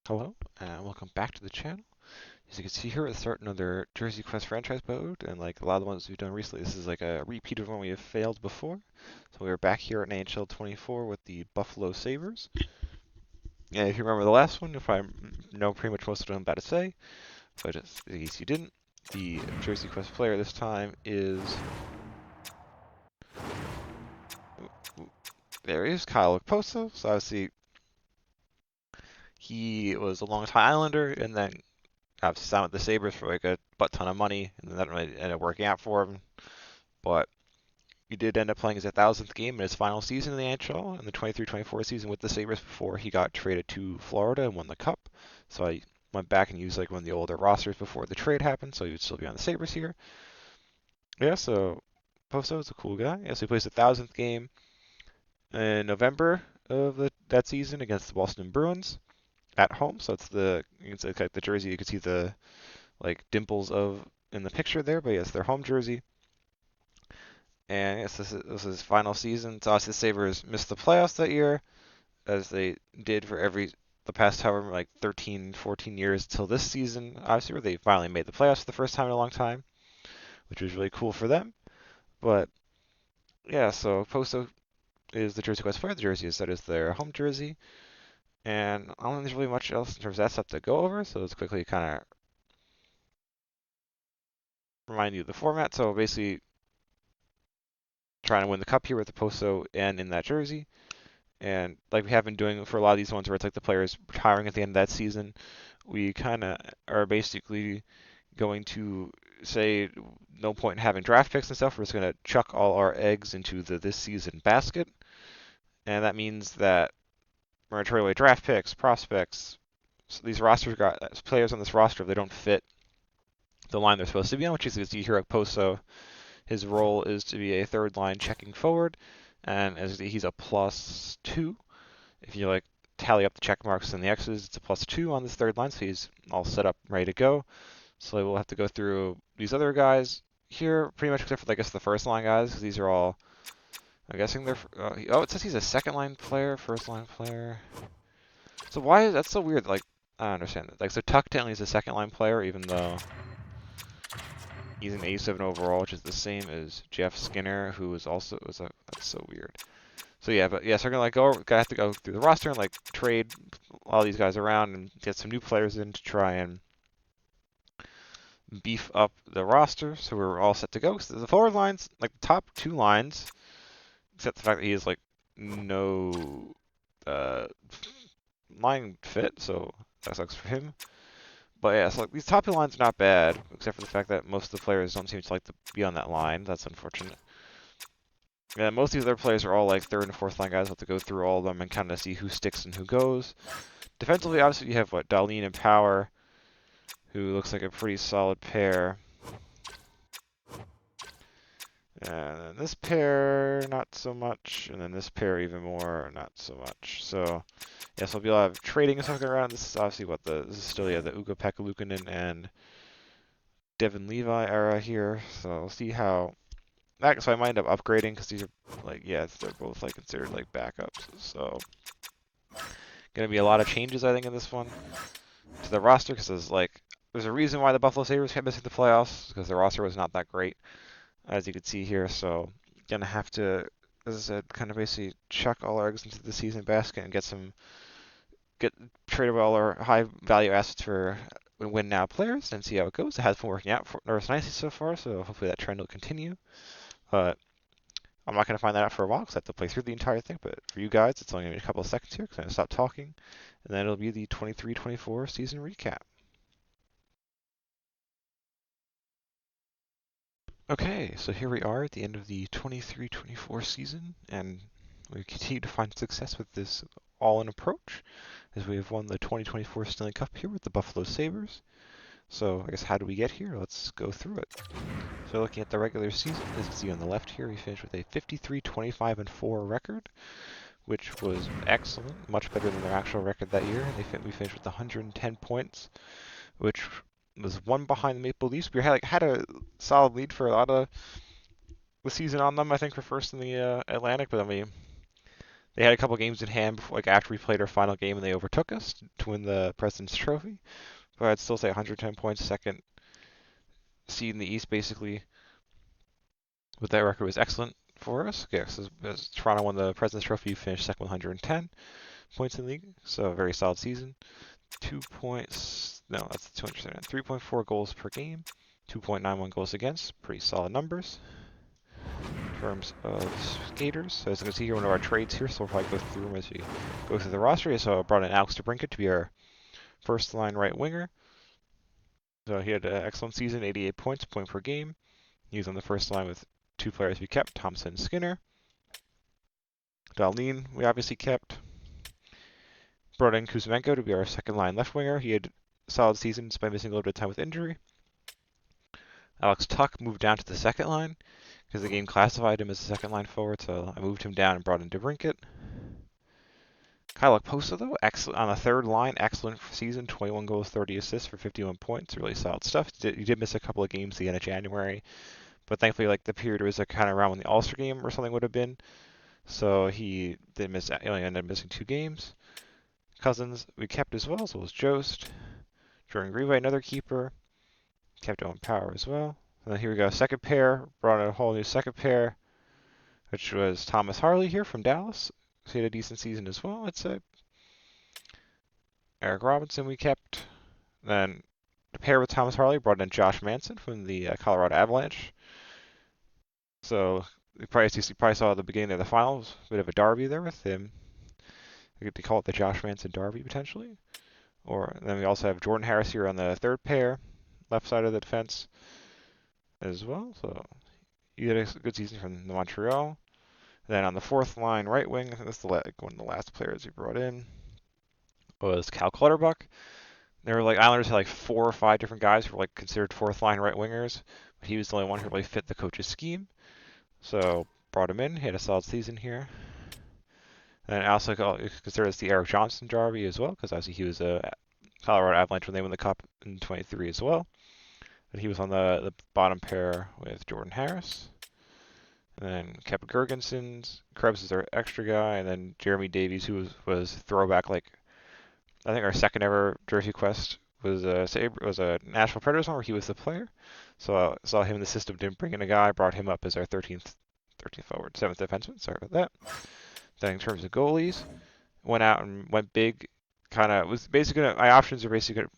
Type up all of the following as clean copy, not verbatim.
Hello, and welcome back to the channel. As you can see here, we're starting another Jersey Quest franchise mode, and like a lot of the ones we've done recently, this is like a repeat of one we have failed before. So we're back here at NHL 24 with the Buffalo Sabres. And if you remember the last one, if I know pretty much most of what I'm about to say, but just in case you didn't, the Jersey Quest player this time is... There he is, Kyle Okposo. So obviously, he was a long-time Islander, and then obviously signed with the Sabres for like a butt ton of money, and then that really ended up working out for him. But he did end up playing his 1,000th game in his final season in the NHL, in the 23-24 season with the Sabres before he got traded to Florida and won the Cup. So I went back and used like one of the older rosters before the trade happened, so he would still be on the Sabres here. Yeah, so Poso is a cool guy. Yeah, so he plays the 1,000th game in November of that season against the Boston Bruins at home. So it's like the jersey. You can see the like dimples of in the picture there, but yes, their home jersey. And yes, this is his final season. So obviously the Sabres missed the playoffs that year, as they did for the past however like 13, 14 years till this season. Obviously, where they finally made the playoffs for the first time in a long time, which was really cool for them. But yeah, so Poso is the Jersey Quest player. The jersey is that is their home jersey, and I don't think there's really much else in terms of that stuff to go over. So let's quickly kind of remind you of the format. So basically, trying to win the cup here with the Poso and in that jersey. And like we have been doing for a lot of these ones where it's like the players retiring at the end of that season, we kind of are basically going to say no point in having draft picks and stuff. We're just going to chuck all our eggs into the this season basket. And that means that we're going to trade away draft picks, prospects. So these rosters got players on this roster, if they don't fit the line they're supposed to be on, which is you hear Poso. His role is to be a third line checking forward, and as he's a +2. If you like tally up the check marks and the X's, it's a +2 on this third line, so he's all set up, ready to go. So we'll have to go through these other guys here, pretty much except for I guess the first line guys, because these are all. I'm guessing they're. Oh, it says he's a second line player, first line player. So why is that so weird? Like I don't understand that. Like so, Tuck technically is a second line player, even though he's an A7 overall, which is the same as Jeff Skinner, who is also that's so weird. So yeah, but yeah, so we're gonna have to go through the roster and like trade all these guys around and get some new players in to try and beef up the roster. So we're all set to go. So the forward lines, like the top two lines, except the fact that he has like no uh, line fit, so that sucks for him. But yeah, so like, these top two lines are not bad, except for the fact that most of the players don't seem to like to be on that line. That's unfortunate. Yeah, most of these other players are all like third and fourth line guys. We'll have to go through all of them and kind of see who sticks and who goes. Defensively, obviously, you have what Darlene and Power, who looks like a pretty solid pair. And then this pair, not so much. And then this pair, even more, not so much. So, yeah, so we'll have trading and stuff going around. This is obviously this is still, yeah, the Ukko-Pekka Luukkonen and Devin Levi era here. So we'll see how. So I might end up upgrading because these are, like, yeah, they're both, like, considered, like, backups. So, gonna be a lot of changes, I think, in this one to the roster because there's a reason why the Buffalo Sabres kept missing the playoffs because the roster was not that great, as you can see here. So gonna have to, as I said, kind of basically chuck all our eggs into the season basket and get trade away all our high value assets for win now players and see how it goes. It has been working out for us nicely so far, so hopefully that trend will continue. But I'm not going to find that out for a while because I have to play through the entire thing. But for you guys, it's only going to be a couple of seconds here because I'm going to stop talking. And then it'll be the 23-24 season recap. Okay, so here we are at the end of the 23-24 season, and we continue to find success with this all-in approach, as we have won the 2024 Stanley Cup here with the Buffalo Sabres. So I guess how do we get here? Let's go through it. So looking at the regular season, as you can see on the left here, we finished with a 53-25-4 record, which was excellent, much better than their actual record that year. We finished with 110 points, which was one behind the Maple Leafs. We had a solid lead for a lot of the season on them. I think we're first in the Atlantic, but I mean They had a couple games in hand before, like after we played our final game, and they overtook us to win the President's Trophy. But I'd still say 110 points, second seed in the East, basically. But that record was excellent for us. Yes, as Toronto won the President's Trophy, finished second with 110 points in the league, so a very solid season. 2 points, no, that's 200. 3.4 goals per game, 2.91 goals against, pretty solid numbers. In terms of skaters, so as you can see here, one of our trades here, so we'll probably go through them as we go through the roster. So I brought in Alex DeBrincat to be our first line right winger. So he had an excellent season, 88 points, point per game. He was on the first line with two players we kept, Thompson and Skinner. Dahlin we obviously kept. Brought in Kuzmenko to be our second line left winger. He had a solid season despite missing a little bit of time with injury. Alex Tuck moved down to the second line because the game classified him as a second line forward, so I moved him down and brought in DeBrincat. Kyle Okposo, though, excellent on the third line, excellent season, 21 goals, 30 assists for 51 points, really solid stuff. He did miss a couple of games at the end of January, but thankfully, like the period was kind of around when the All-Star game or something would have been, so he didn't miss. He only ended up missing 2 games. Cousins we kept as well, so was Jost. Jordan Greenway, another keeper, kept Owen Power as well. And then here we go, second pair, brought in a whole new second pair, which was Thomas Harley here from Dallas. So he had a decent season as well, I'd say. Eric Robinson we kept. Then to pair with Thomas Harley, brought in Josh Manson from the Colorado Avalanche. So you probably saw at the beginning of the finals, a bit of a derby there with him. We could call it the Josh Manson derby potentially. Or then we also have Jordan Harris here on the third pair, left side of the defense as well. So he had a good season from the Montreal. Then on the fourth line, right wing, I think that's one of the last players we brought in, was Cal Clutterbuck. There were Islanders had 4 or 5 different guys who were considered fourth line right wingers, but he was the only one who really fit the coach's scheme. So brought him in. He had a solid season here. And I also consider this the Eric Johnson derby as well, because obviously he was a Colorado Avalanche when they won the Cup in 23 as well. And he was on the bottom pair with Jordan Harris. And then kept Gergensons. Krebs is our extra guy, and then Jeremy Davies, who was throwback. I think our second ever jersey quest was a Nashville Predators one where he was the player. So I saw him in the system, didn't bring in a guy, brought him up as our 13th forward, 7th defenseman. Sorry about that. Then in terms of goalies, went out and went big. Was basically my options are basically going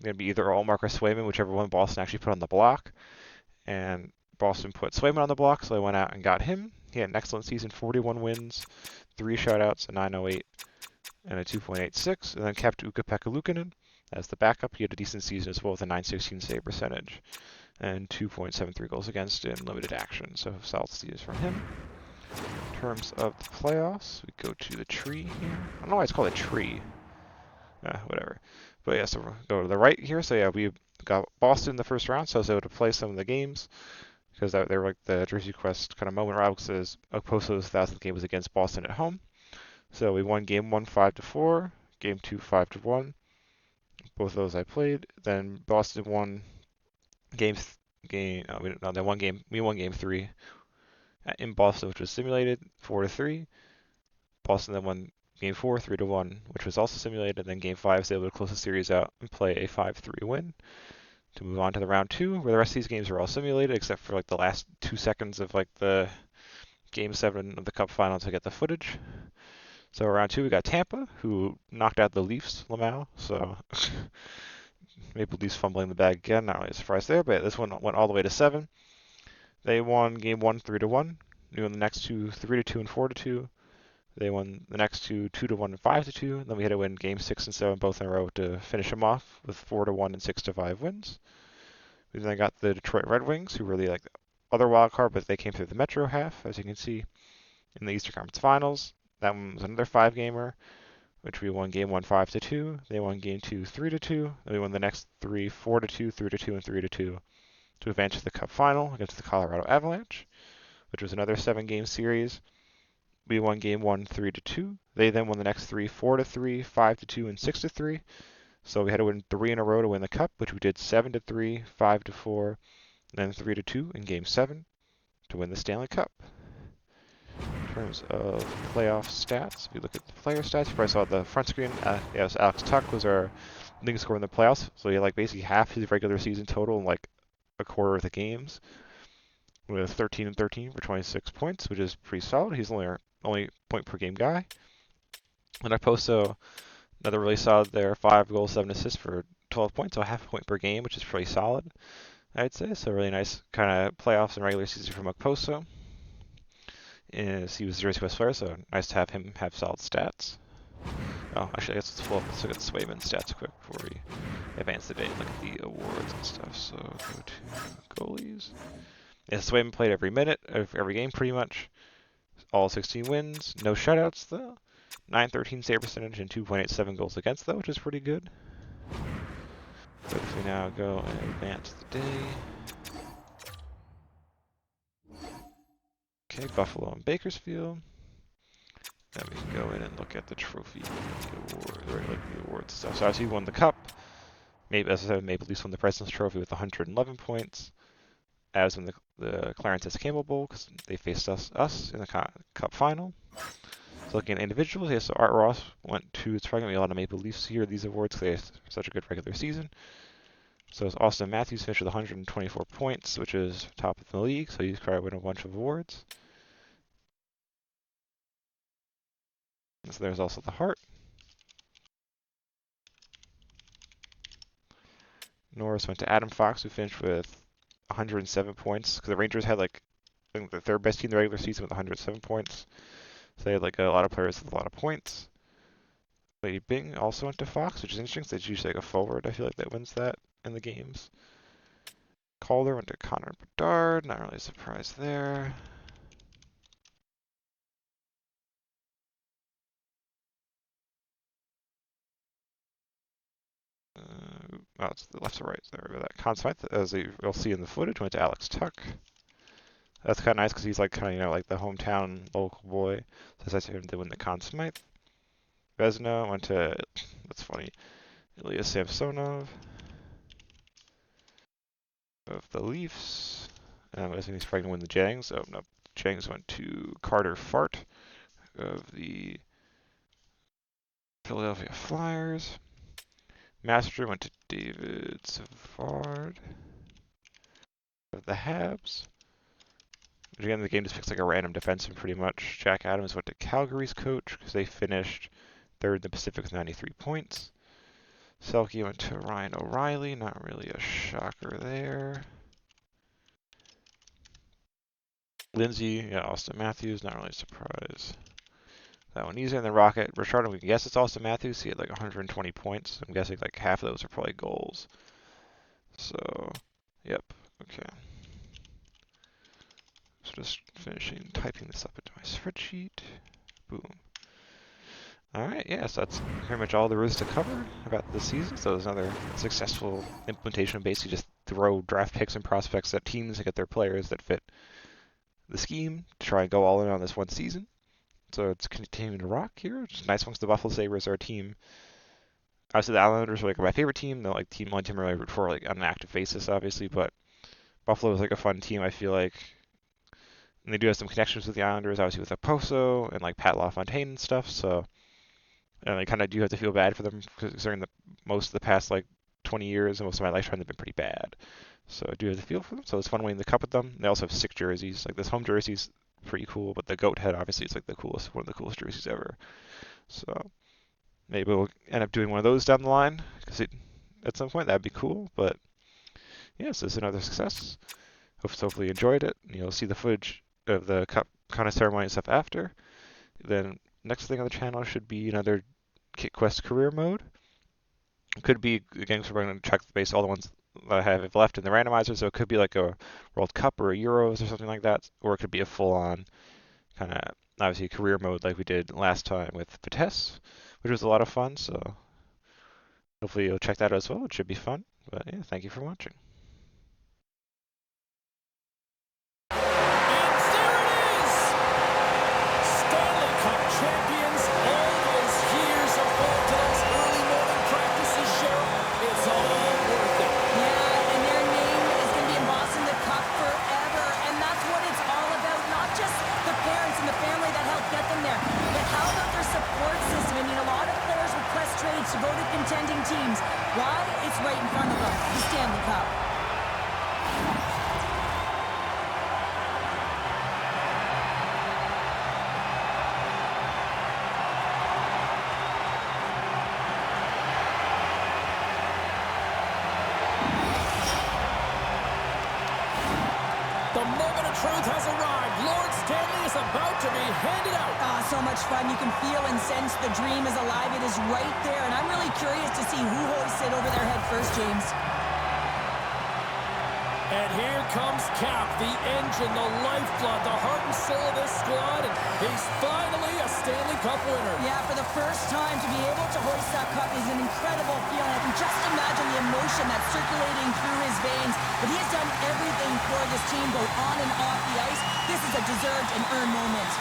to be either Allmark or Swayman, whichever one Boston actually put on the block. And Boston put Swayman on the block, so I went out and got him. He had an excellent season, 41 wins, 3 shutouts, a 908, and a 2.86. And then kept Ukko-Pekka Luukkonen as the backup. He had a decent season as well with a 916 save percentage and 2.73 goals against in limited action. So solid season from him. In terms of the playoffs, we go to the tree here. I don't know why it's called a tree. Whatever. But yeah, so we'll go to the right here. So yeah, we got Boston in the first round, so I was able to play some of the games because they were the Jersey Quest kind of moment. Alex's Okposo's 1000th game was against Boston at home. So we won game 1 5-4, game 2 5-1. Both of those I played. Then Boston won we won game 3 in Boston, which was simulated 4-3. Boston then won game 4 3-1, which was also simulated. And then game 5 was able to close the series out and play a 5-3 win to move on to the round 2, where the rest of these games were all simulated except for the last 2 seconds of the game 7 of the Cup final to get the footage. So round 2 we got Tampa, who knocked out the Leafs, Lamau. So Maple Leafs fumbling the bag again, not really a surprise there, but this one went all the way to 7. They won game 1 3-1. We won the next 2 3-2 and 4-2. They won the next 2 2-1 and 5-2. Then we had to win game 6 and 7 both in a row to finish them off with 4-1 and 6-5 wins. We then got the Detroit Red Wings, who were the other wild card, but they came through the Metro half, as you can see in the Eastern Conference Finals. That one was another 5-gamer, which we won game 1 5-2. They won game 2 3-2. Then we won the next 3 4-2, 3-2, and 3-2 to advance to the Cup final against the Colorado Avalanche, which was another 7-game series. We won game 1 3-2. They then won the next 3 4-3, 5-2, and 6-3. So we had to win 3 in a row to win the Cup, which we did 7-3, 5-4, and then 3-2 in game 7 to win the Stanley Cup. in terms of playoff stats. If you look at the player stats, you probably saw the front screen. Yes, Alex Tuck was our leading scorer in the playoffs, so he had like basically half his regular season total in like a quarter of the games, with 13 and 13 for 26 points, which is pretty solid. He's only our only point per game guy. And Okposo, another really solid there, 5 goals, 7 assists for 12 points, so half a point per game, which is pretty solid, I'd say. So really nice kind of playoffs and regular season from Okposo. Is he was a Jersey West player, so nice to have him have solid stats. Oh, actually, I guess let's look at the Swayman stats quick before we advance the day and look at the awards and stuff. So go to goalies. Yeah, Swayman played every minute of every game pretty much. All 16 wins, no shutouts though. 913 save percentage and 2.87 goals against though, which is pretty good. But if we now go and advance the day. Okay, Buffalo and Bakersfield. Then we can go in and look at the trophy, the award, or like the awards stuff. So obviously he won the cup. Maybe, as I said, Maple Leafs won the President's Trophy with 111 points. As in the Clarence S. Campbell Bowl, because they faced us in the cup final. So looking at individuals, yeah, so Art Ross went to, it's probably going to be a lot of Maple Leafs here, these awards, because they had such a good regular season. So it's Austin Matthews finished with 124 points, which is top of the league, so he's probably win a bunch of awards. And so there's also the Hart. Norris went to Adam Fox, who finished with 107 points, because the Rangers had like, I think the third best team in the regular season with 107 points. So they had like a lot of players with a lot of points. Lady Bing also went to Fox, which is interesting, because it's usually like a forward, I feel like, that wins that in the games. Calder went to Connor Bedard, not really surprised there. Oh, it's the left to right. There we go. That Conn Smythe, as you'll see in the footage, went to Alex Tuck. That's kind of nice because he's like kind of, you know, like the hometown local boy. So it's nice to him to win the Conn Smythe. Vezina went to, that's funny, Ilya Samsonov of the Leafs. I'm guessing he's probably going to win the Jangs. Oh, no. Jangs went to Carter Fart of the Philadelphia Flyers. Master went to David Savard of the Habs. Again, the game just picks like a random defenseman pretty much. Jack Adams went to Calgary's coach because they finished third in the Pacific with 93 points. Selke went to Ryan O'Reilly, not really a shocker there. Lindsay, yeah, Austin Matthews, not really a surprise. That one easier. And then Rocket, Richard, we can guess it's Austin Matthews. He had like 120 points. I'm guessing like half of those are probably goals. So, yep, okay. So just finishing typing this up into my spreadsheet. Boom. Alright, yeah, so that's pretty much all there is to cover about this season. So there's another successful implementation of basically just throw draft picks and prospects at teams to get their players that fit the scheme to try and go all in on this one season. So it's continuing to rock here. It's nice once the Buffalo Sabres are a team. Obviously, the Islanders are like my favorite team. They're like one team I really root for, like on an active basis, obviously. But Buffalo is like a fun team. I feel like, and they do have some connections with the Islanders, obviously with Okposo and like Pat LaFontaine and stuff. So, and I kind of do have to feel bad for them considering that most of the past like 20 years and most of my lifetime they've been pretty bad. So I do have to feel for them. So it's fun winning the cup with them. They also have 6 jerseys. Like this home jersey's pretty cool, but the goat head obviously is like the coolest, one of the coolest jerseys ever. So maybe we'll end up doing one of those down the line because at some point that'd be cool. But yeah, so it's another success. Hopefully you enjoyed it. You'll see the footage of the cup kind of ceremony and stuff after. Then next thing on the channel should be another Kit Quest career mode. It could be again, so we're going to check base all the ones that I have left in the randomizer. So it could be like a World Cup or a Euros or something like that, or it could be a full-on kind of obviously career mode like we did last time with Vitesse, which was a lot of fun. So hopefully you'll check that out as well. It should be fun. But yeah, thank you for watching. Champions, all those years of work, those early morning practices show it's all worth it. Yeah, and their name is going to be embossed in the cup forever, and that's what it's all about. Not just the parents and the family that Stanley Cup. The moment of truth has arrived. Lord Stanley is about to be handed out. Ah, so much fun. You can feel and sense the dream is alive. It is right there, and I'm really curious to see who hoists it over their head first, James. And here comes Cap, the engine, the lifeblood, the heart and soul of this squad. And he's finally a Stanley Cup winner. Yeah, for the first time to be able to hoist that cup is an incredible feeling. I can just imagine the emotion that's circulating through his veins. But he has done everything for this team, both on and off the ice. This is a deserved and earned moment.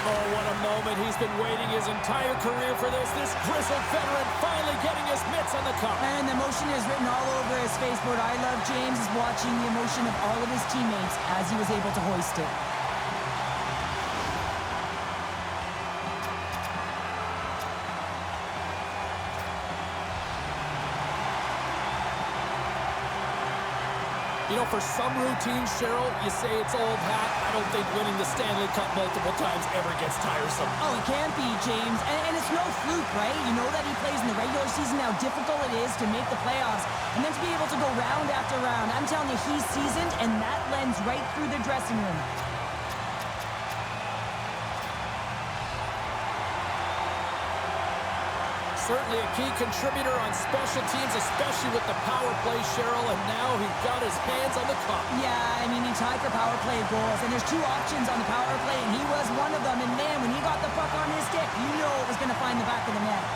Oh, what a moment. He's been waiting his entire career for this. This grizzled veteran finally getting his mitts on the cup. And the emotion is written all over his face. What I love, James, is watching the emotion of all of his teammates as he was able to hoist it. You know, for some routines, Cheryl, you say it's old hat. I don't think winning the Stanley Cup multiple times ever gets tiresome. Oh, it can't be, James. And it's no fluke, right? You know that he plays in the regular season, how difficult it is to make the playoffs. And then to be able to go round after round. I'm telling you, he's seasoned, and that lends right through the dressing room. Certainly a key contributor on special teams, especially with the power play, Cheryl, and now he's got his hands on the cup. Yeah, I mean, he tied for power play goals, and there's two options on the power play, and he was one of them. And man, when he got the puck on his stick, you know it was going to find the back of the net.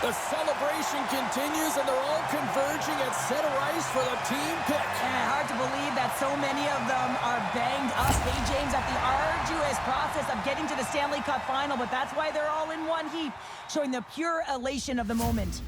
The celebration continues, and they're all converging at center ice for the team pick. Hard to believe that so many of them are banged up. Hey, James, at the arduous process of getting to the Stanley Cup final, but that's why they're all in one heap, showing the pure elation of the moment.